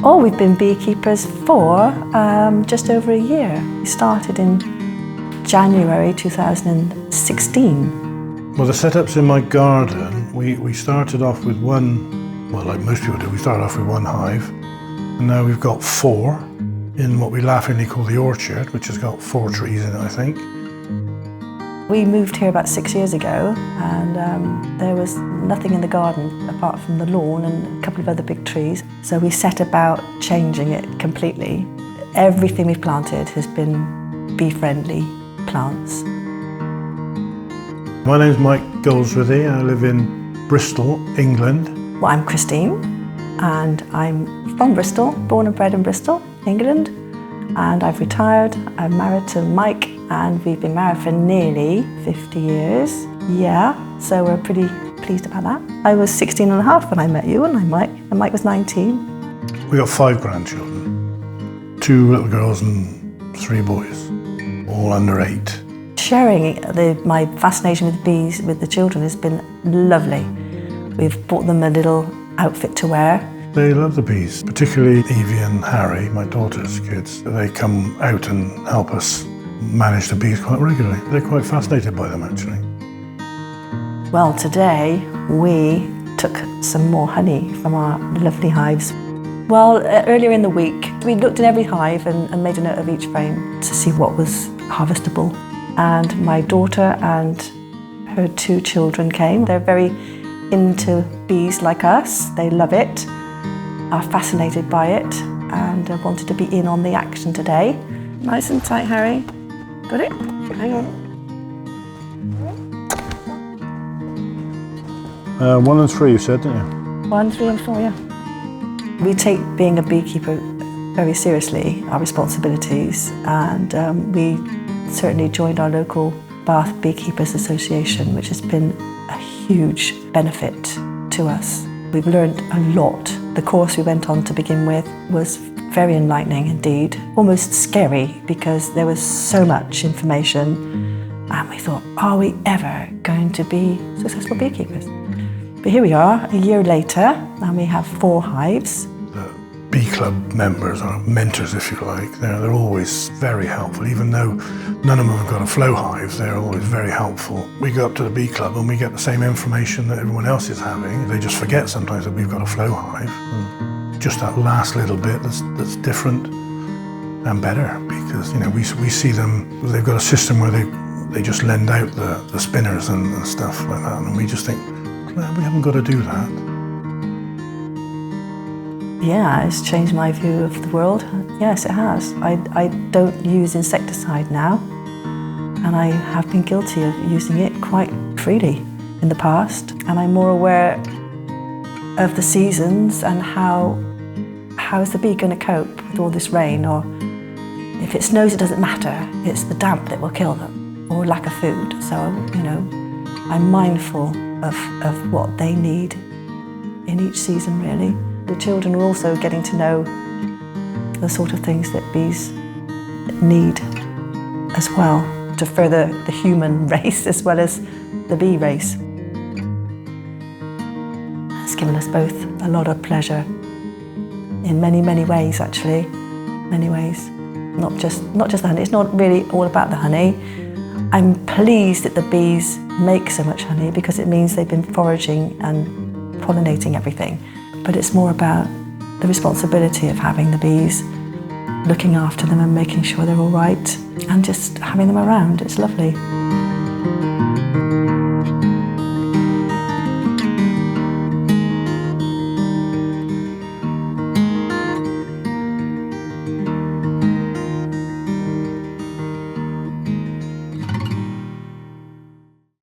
Oh, we've been beekeepers for just over a year. We started in January 2016. Well, the setup's in my garden. We started off with one, well, like most people do, we started off with one hive, and now we've got 4 in what we laughingly call the orchard, which has got 4 trees in it, I think. We moved here about 6 years ago, and there was nothing in the garden apart from the lawn and a couple of other big trees. So we set about changing it completely. Everything we've planted has been bee-friendly plants. My name's Mike Goldsworthy. I live in Bristol, England. Well, I'm Christine, and I'm from Bristol, born and bred in Bristol, England. And I've retired. I'm married to Mike, and we've been married for nearly 50 years. Yeah, so we're pretty pleased about that. I was 16 and a half when I met you, and Mike was 19. We got 5 grandchildren, 2 little girls and 3 boys, all under 8. Sharing my fascination with bees with the children has been lovely. We've bought them a little outfit to wear. They love the bees, particularly Evie and Harry, my daughter's kids. They come out and help us manage the bees quite regularly. They're quite fascinated by them, actually. Well, today we took some more honey from our lovely hives. Well, earlier in the week, we looked in every hive and made a note of each frame to see what was harvestable. And my daughter and her 2 children came. They're very into bees like us. They love it, are fascinated by it, and wanted to be in on the action today. Nice and tight, Harry. Got it? Hang on. 1 and 3, you said, didn't you? 1, 3 and 4, yeah. We take being a beekeeper very seriously, our responsibilities, and we certainly joined our local Bath Beekeepers Association, which has been a huge benefit to us. We've learned a lot. The course we went on to begin with was very enlightening indeed, almost scary because there was so much information, and we thought, are we ever going to be successful beekeepers? But here we are, a year later, and we have 4 hives. The bee club members, or mentors if you like, they're always very helpful. Even though none of them have got a flow hive, they're always very helpful. We go up to the bee club and we get the same information that everyone else is having. They just forget sometimes that we've got a flow hive. And just that last little bit that's different and better, because we see them, they've got a system where they just lend out the spinners and stuff like that, and we just think, well, we haven't got to do that. Yeah, it's changed my view of the world. Yes, it has. I don't use insecticide now, and I have been guilty of using it quite freely in the past, and I'm more aware of the seasons and how is the bee going to cope with all this rain, or if it snows it doesn't matter, it's the damp that will kill them, or lack of food. So, I'm mindful of what they need in each season, really. The children are also getting to know the sort of things that bees need as well, to further the human race as well as the bee race. It's given us both a lot of pleasure in many, many ways, actually. Many ways. Not just the honey. It's not really all about the honey. I'm pleased that the bees make so much honey because it means they've been foraging and pollinating everything. But it's more about the responsibility of having the bees, looking after them and making sure they're all right, and just having them around. It's lovely.